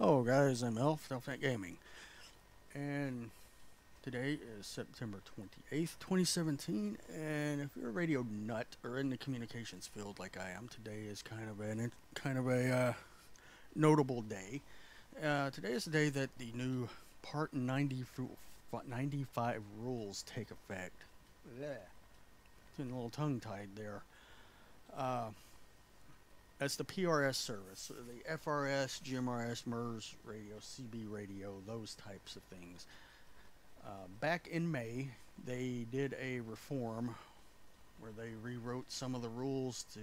Hello guys, I'm ElfNet Gaming, and today is September 28th, 2017, and if you're a radio nut or in the communications field like I am, today is kind of a notable day. Today is the day that the new Part 95 rules take effect. Blech. Getting a little tongue-tied there. That's the PRS service, the FRS, GMRS, MURS radio, CB radio, those types of things. Back in May, they did a reform where they rewrote some of the rules to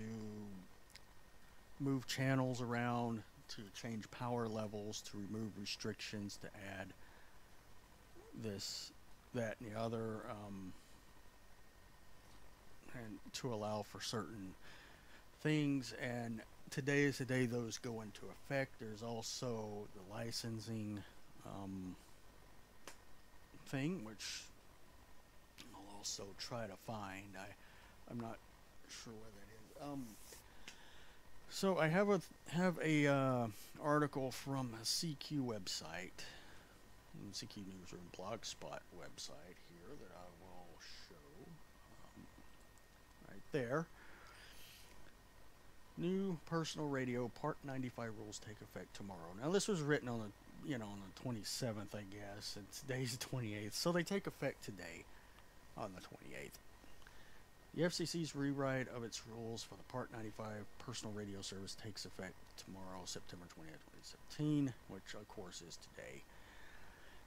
move channels around, to change power levels, to remove restrictions, to add this, that, and the other, and to allow for certain things. And today is the day those go into effect. There's also the licensing thing, which I'll also try to find. I'm not sure where that is. So I have a article from a CQ website, CQ Newsroom Blogspot website here that I will show right there. New personal radio Part 95 rules take effect tomorrow. Now this was written on the on the 27th, I guess, and today's the 28th, so they take effect today on the 28th. The FCC's rewrite of its rules for the Part 95 personal radio service takes effect tomorrow, September 20th, 2017, which of course is today.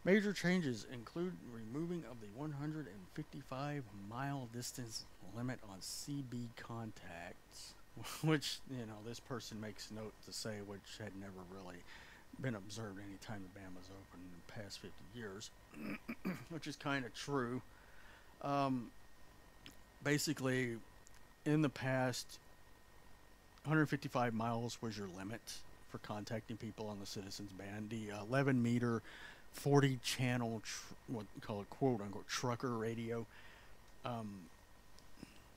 Major changes include removing of the 155-mile distance limit on CB contacts, which, this person makes note to say, which had never really been observed any time the band was open in the past 50 years, which is kind of true. Basically, in the past, 155 miles was your limit for contacting people on the Citizens band. The 11-meter, 40-channel, what you call it, quote-unquote, trucker radio.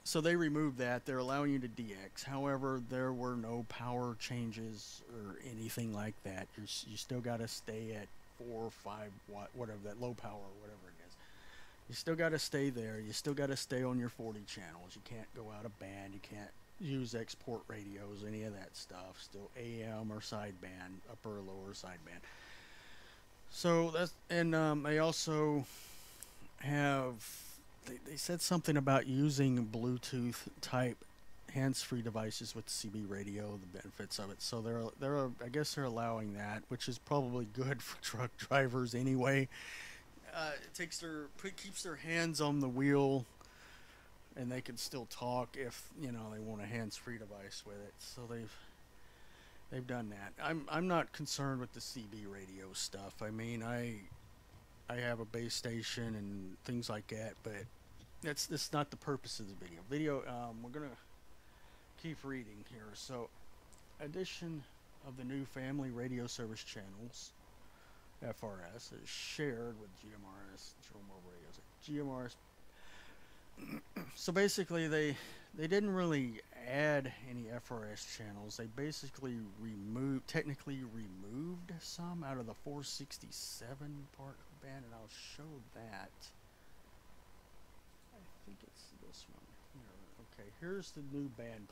So they removed that. They're allowing you to DX. However, there were no power changes or anything like that. You still got to stay at 4 or 5 watt, whatever, that low power, whatever it is. You still got to stay there. You still got to stay on your 40 channels. You can't go out of band. You can't use export radios, any of that stuff. Still AM or sideband, upper or lower sideband. So that's, and they also have, they said something about using Bluetooth type hands-free devices with the CB radio, the benefits of it. So I guess they're allowing that, which is probably good for truck drivers anyway. It keeps their hands on the wheel, and they can still talk if they want a hands-free device with it. So they've done that. I'm not concerned with the CB radio stuff. I mean, I have a base station and things like that, but that's not the purpose of the video. We're gonna keep reading here. So, addition of the new family radio service channels, FRS, is shared with GMRS, GMRS. So basically, they didn't really add any FRS channels. They basically technically removed some out of the 467 part of the band, and I'll show that. I think it's this one here. Okay, here's the new band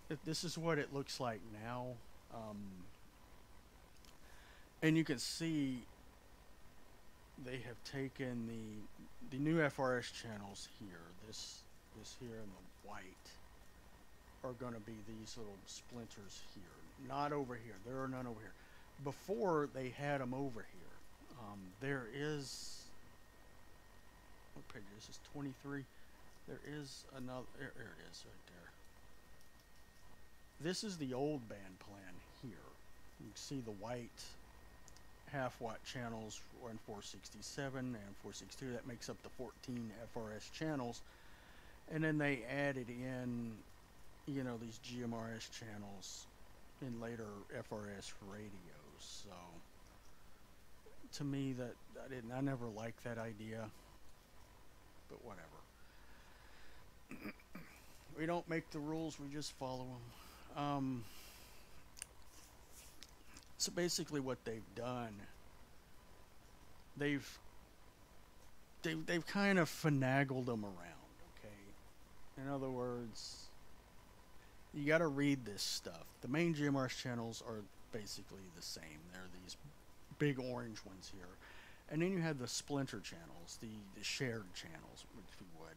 plan. This is what it looks like now, and you can see they have taken the new FRS channels here. This here and the white are going to be these little splinters here, not over here. There are none over here. Before, they had them over here. There is, what page is this? 23. There is another. There it is, right there. This is the old band plan here. You can see the white half-watt channels in 467 and 462. That makes up the 14 FRS channels. And then they added in, these GMRS channels in later FRS radios. So, to me, I never liked that idea. But whatever. We don't make the rules, we just follow them. So basically, what they've done, they've they've kind of finagled them around. Okay, in other words, you got to read this stuff. The main GMRS channels are basically the same. They're these big orange ones here, and then you have the splinter channels, the shared channels, if you would,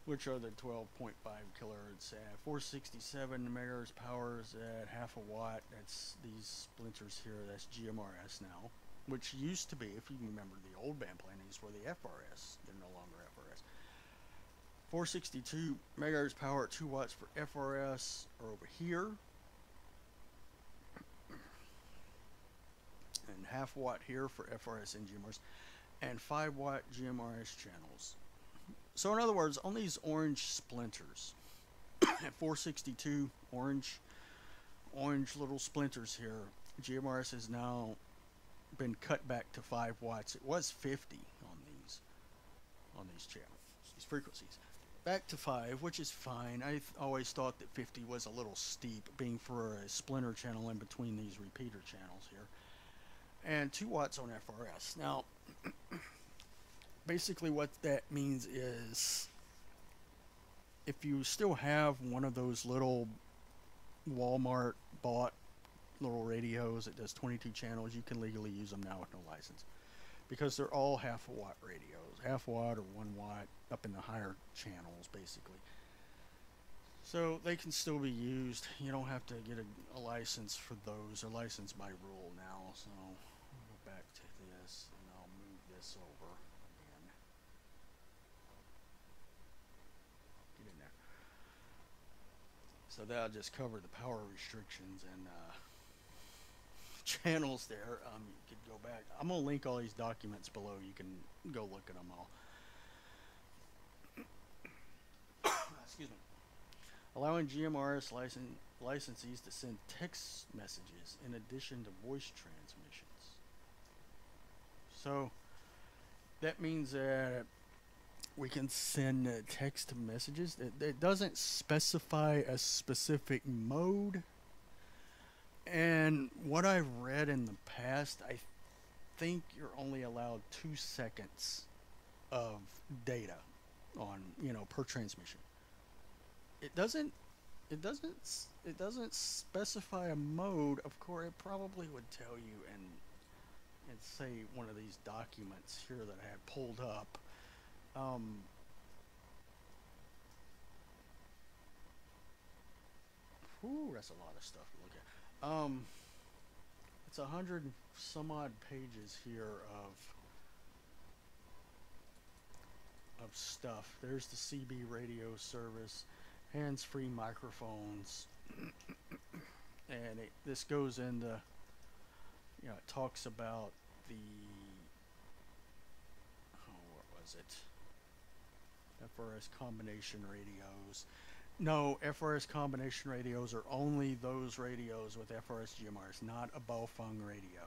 which are the 12.5 kilohertz at 467 megahertz powers at half a watt. That's these splinters here. That's GMRS now, which used to be, if you remember the old band plan, these were the FRS. They're no longer FRS. 462 megahertz power at 2 watts for FRS are over here, and half watt here for FRS and GMRS, and 5 watt GMRS channels. So in other words, on these orange splinters at 462 orange little splinters here, GMRS has now been cut back to 5 watts. It was 50 on these channels, these frequencies. Back to 5, which is fine. I always thought that 50 was a little steep, being for a splinter channel in between these repeater channels here. And 2 watts on FRS. Now, basically what that means is, if you still have one of those little Walmart bought little radios that does 22 channels, you can legally use them now with no license, because they're all half a watt radios, half watt or 1 watt up in the higher channels basically. So they can still be used. You don't have to get a license for those. They're licensed by rule now. So I'll go back to this and I'll move this over again. Get in there. So that'll just cover the power restrictions and channels there. You could go back. I'm going to link all these documents below. You can go look at them all. Excuse me. Allowing GMRS licensees to send text messages in addition to voice transmissions. So that means that we can send text messages. It doesn't specify a specific mode. And what I've read in the past, I think you're only allowed 2 seconds of data on, per transmission. It doesn't specify a mode. Of course, it probably would tell you and say one of these documents here that I had pulled up. That's a lot of stuff to look at. It's 100 some odd pages here of stuff. There's the CB radio service, hands-free microphones, and this goes into, it talks about the, what was it? FRS combination radios. No, FRS combination radios are only those radios with FRS GMRS, not a Baofeng radio.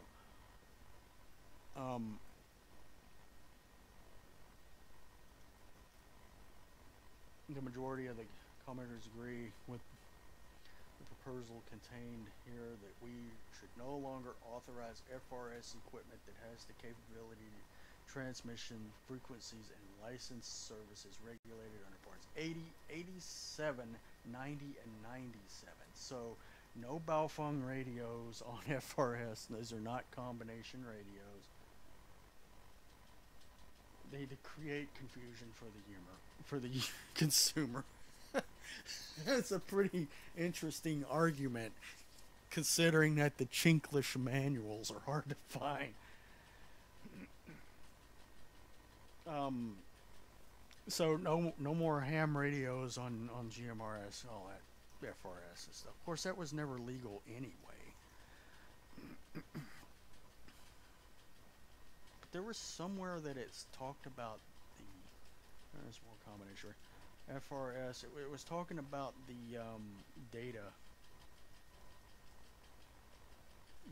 The majority of the commenters agree with the proposal contained here that we should no longer authorize FRS equipment that has the capability to transmission frequencies and licensed services regulated under parts 80, 87, 90, and 97. So no Baofeng radios on FRS. Those are not combination radios. They create confusion for the consumer. That's a pretty interesting argument, considering that the Chinglish manuals are hard to find. So no more ham radios on GMRS, all that FRS and stuff. Of course, that was never legal anyway. But there was somewhere that it's talked about there's more combination. FRS, it was talking about the data.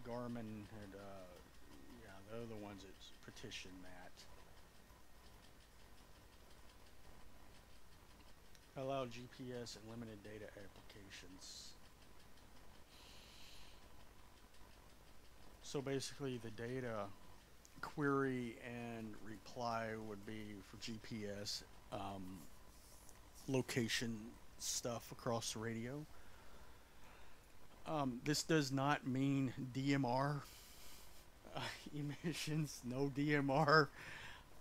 Garmin had, they're the ones that petitioned that. Allow GPS and limited data applications. So basically, the data query and reply would be for GPS location stuff across the radio. This does not mean DMR emissions, no DMR.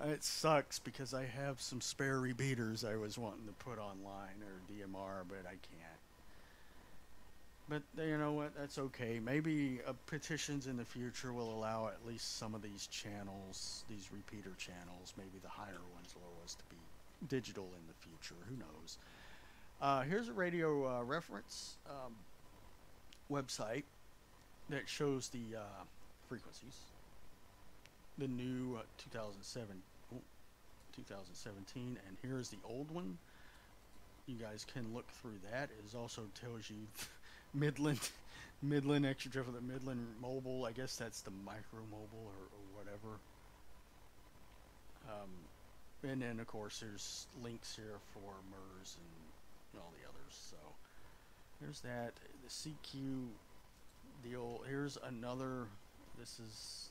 It sucks because I have some spare repeaters I was wanting to put online or DMR, but I can't. But you know what? That's okay. Maybe petitions in the future will allow at least some of these channels, these repeater channels, maybe the higher ones, lowest, to be digital in the future. Who knows? Here's a radio reference website that shows the frequencies. The new 2017, and here's the old one. You guys can look through that. It also tells you Midland extra drift, the Midland mobile. I guess that's the micro mobile or whatever. And then of course there's links here for MURS and all the others. So there's that. The CQ deal. Here's another. This is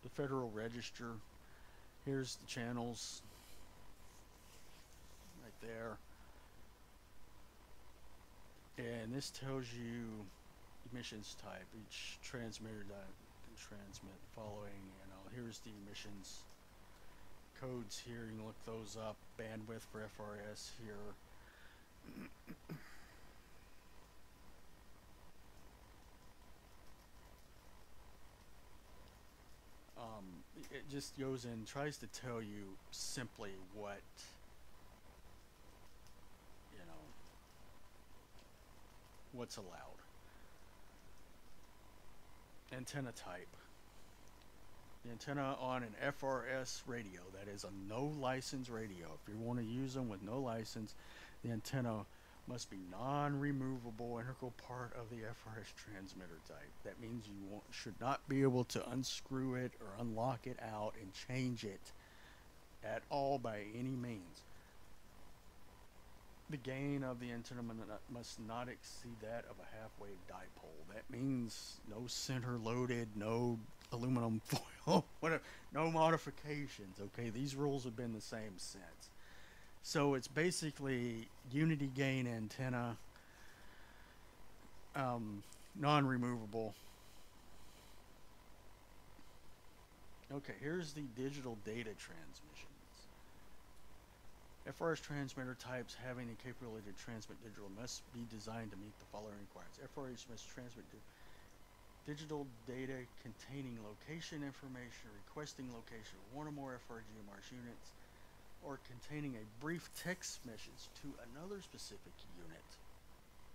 the Federal Register. Here's the channels right there. And this tells you emissions type. Each transmitter that can transmit following, here's the emissions codes here. You can look those up. Bandwidth for FRS here. It just goes in, tries to tell you simply what, what's allowed. Antenna type. The antenna on an FRS radio, that is a no license radio. If you want to use them with no license, the antenna must be non-removable, integral part of the FRS transmitter type. That means you should not be able to unscrew it or unlock it out and change it at all by any means. The gain of the antenna must not exceed that of a half-wave dipole. That means no center loaded, no aluminum foil, whatever, no modifications. Okay, these rules have been the same since. So it's basically unity gain antenna, non-removable. Okay, here's the digital data transmissions. FRS transmitter types having the capability to transmit digital must be designed to meet the following requirements. FRS must transmit digital data containing location information, requesting location of one or more FRS GMRS units, or containing a brief text message to another specific unit,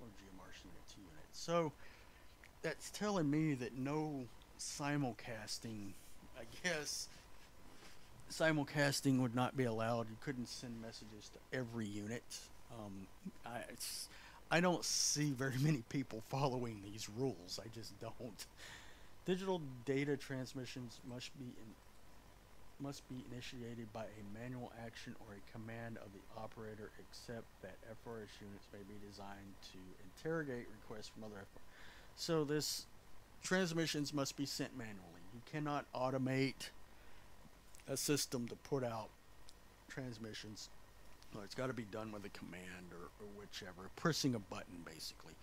or GMRS unit to unit. So that's telling me that no simulcasting, I guess, simulcasting would not be allowed. You couldn't send messages to every unit. I don't see very many people following these rules. I just don't. Digital data transmissions must be initiated by a manual action or a command of the operator, except that FRS units may be designed to interrogate requests from other FRS. So this transmissions must be sent manually. You cannot automate a system to put out transmissions. Well, it's got to be done with a command or whichever, pressing a button basically.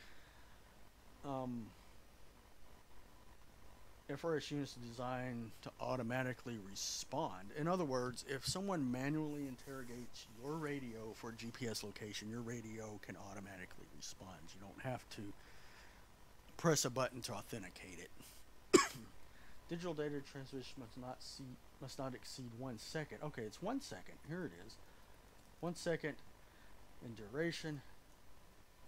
FRS units are designed to automatically respond. In other words, if someone manually interrogates your radio for GPS location, your radio can automatically respond. You don't have to press a button to authenticate it. Digital data transmission must not exceed 1 second. Okay, it's 1 second. Here it is. 1 second in duration.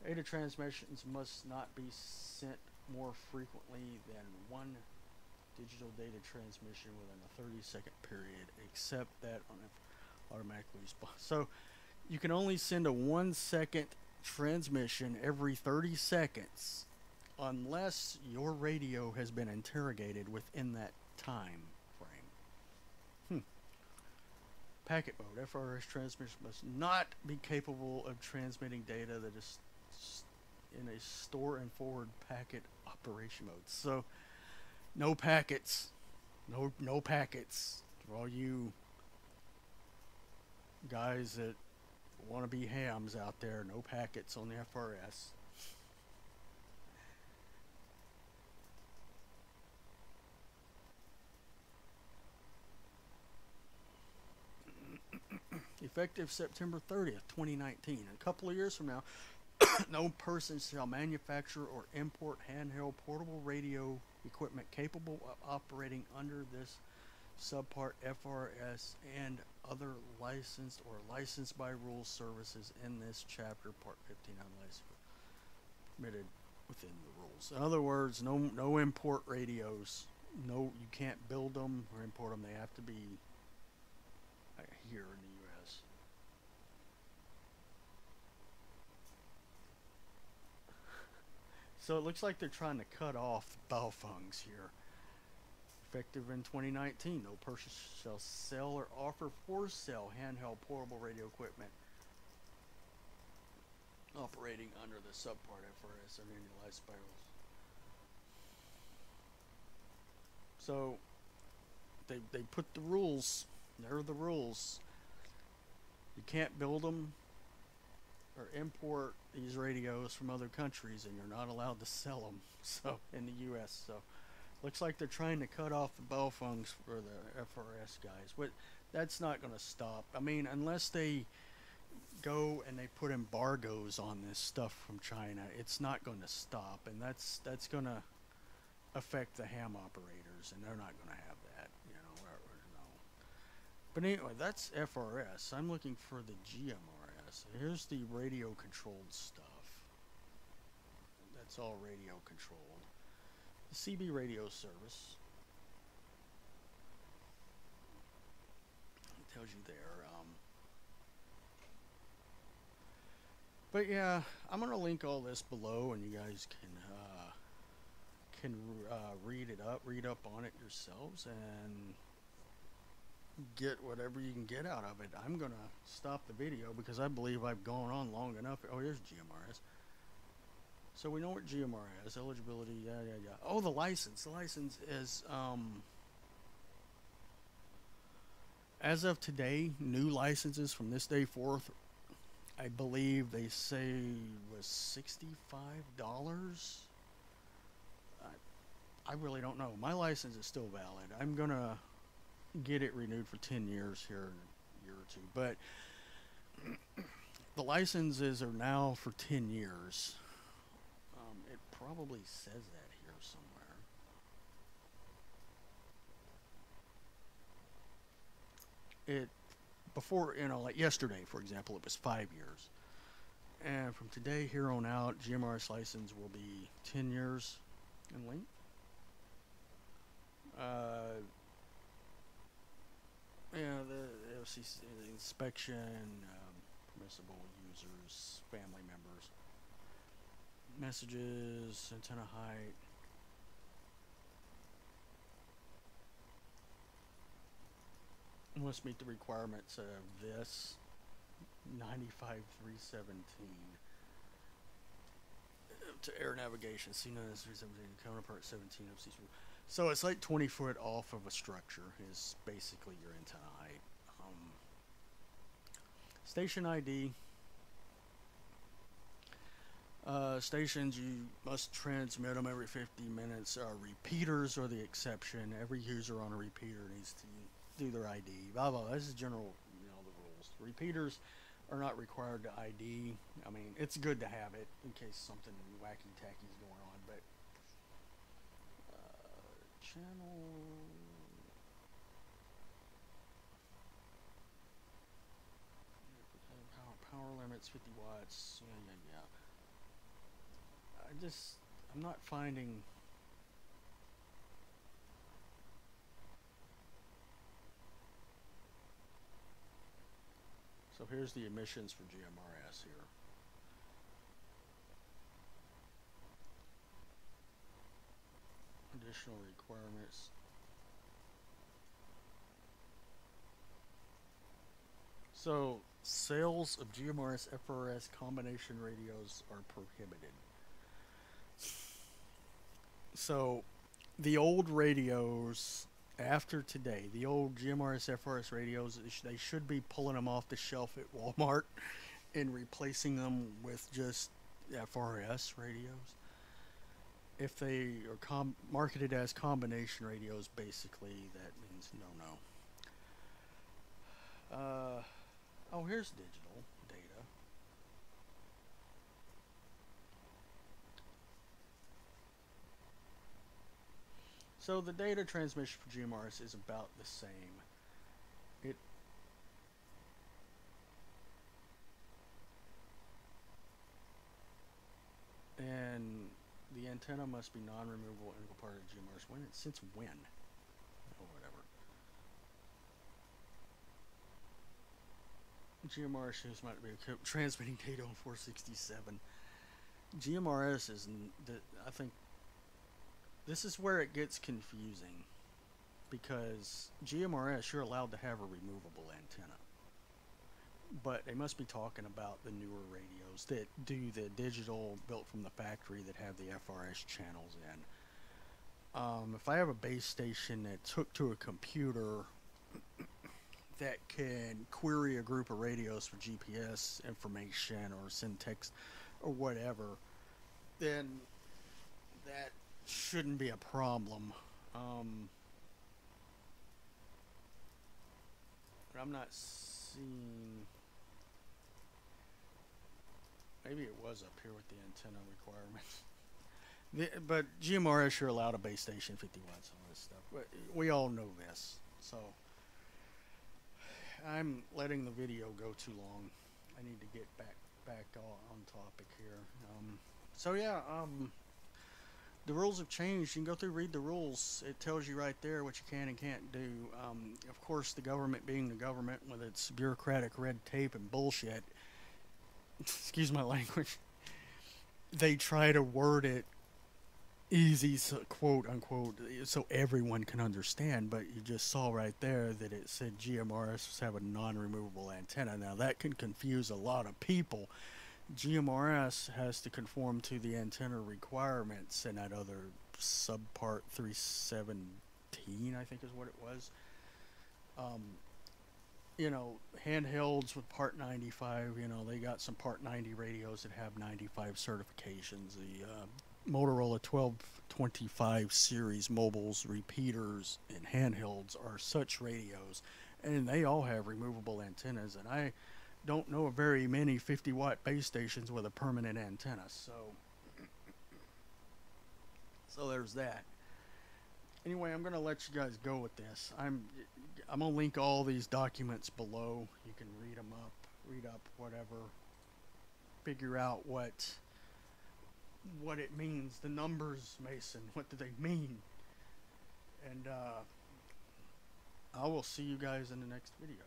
Data transmissions must not be sent more frequently than one digital data transmission within a 30-second period, except that on automatically response. So you can only send a 1 second transmission every 30 seconds unless your radio has been interrogated within that time frame. Packet mode. FRS transmission must not be capable of transmitting data that is in a store and forward packet operation mode. So No packets. No packets. For all you guys that want to be hams out there, no packets on the FRS. Effective September 30th, 2019. A couple of years from now, no person shall manufacture or import handheld portable radio equipment capable of operating under this subpart FRS and other licensed or licensed by rules services in this chapter, part 15, unlicensed permitted within the rules. In other words, no import radios. No, you can't build them or import them. They have to be here in the U.S. So it looks like they're trying to cut off Baofungs here. Effective in 2019, no person shall sell or offer for sale handheld portable radio equipment operating under the subpart FRS and any life spirals. So they put the rules. There are the rules. You can't build them or import these radios from other countries, and you're not allowed to sell them. So in the U.S. So looks like they're trying to cut off the Baofungs for the FRS guys. But that's not going to stop. I mean, unless they go and they put embargoes on this stuff from China, it's not going to stop, and that's going to affect the ham operators, and they're not going to have that, you know. But anyway, that's FRS. I'm looking for the GMRS. Here's the radio controlled stuff. That's all radio controlled. The CB radio service. It tells you there. But yeah, I'm gonna link all this below, and you guys can read up on it yourselves, and get whatever you can get out of it. I'm gonna stop the video because I believe I've gone on long enough. Oh, here's GMRS. So we know what GMRS, eligibility, yeah. Oh, the license. The license is, as of today, new licenses from this day forth, I believe they say was $65. I really don't know. My license is still valid. I'm gonna get it renewed for 10 years here in a year or two. But the licenses are now for 10 years. It probably says that here somewhere. It before, you know, like yesterday, for example, it was 5 years. And from today here on out, GMRS license will be 10 years in length. Yeah, the FCC, the inspection, permissible users, family members, messages, antenna height. Must meet the requirements of this 95317 to air navigation. C9 is 317 counterpart 17 FCC. So it's like 20 foot off of a structure is basically your antenna height. Station ID. Stations, you must transmit them every 50 minutes. Repeaters are the exception. Every user on a repeater needs to do their ID. Blah, blah. This is general, you know, the rules. Repeaters are not required to ID. I mean, it's good to have it in case something wacky tacky is going on, but channel power limits 50 watts. Yeah. I'm not finding. So here's the emissions for GMRS here. Additional requirements. So sales of GMRS FRS combination radios are prohibited. So the old radios after today, the old GMRS FRS radios, they should be pulling them off the shelf at Walmart and replacing them with just FRS radios. If they are marketed as combination radios, basically that means no. Oh, here's digital data. So the data transmission for GMRS is about the same. It and the antenna must be non-removable integral part of GMRS. Since when? Oh, whatever. GMRS shows might be transmitting data on 467. GMRS is, I think, this is where it gets confusing, because GMRS, you're allowed to have a removable antenna, but they must be talking about the newer radios that do the digital built from the factory that have the FRS channels in. If I have a base station that's hooked to a computer that can query a group of radios for GPS information or send text or whatever, then that shouldn't be a problem. But I'm not seeing. Maybe it was up here with the antenna requirements. But GMRS, you're allowed a base station 50 watts, all this stuff. But we all know this. So I'm letting the video go too long. I need to get back on topic here. So yeah, the rules have changed. You can go through, read the rules. It tells you right there what you can and can't do. Of course, the government being the government with its bureaucratic red tape and bullshit, excuse my language, they try to word it easy, so, quote unquote, so everyone can understand. But you just saw right there that it said GMRS have a non-removable antenna. Now that can confuse a lot of people. GMRS has to conform to the antenna requirements in that other subpart 317, I think is what it was. You know, handhelds with Part 95, you know, they got some Part 90 radios that have 95 certifications. The Motorola 1225 series mobiles, repeaters, and handhelds are such radios, and they all have removable antennas, and I don't know of very many 50 watt base stations with a permanent antenna, so there's that. Anyway, I'm gonna let you guys go with this. I'm gonna link all these documents below. You can read up whatever, figure out what it means. The numbers, Mason, what do they mean? And I will see you guys in the next video.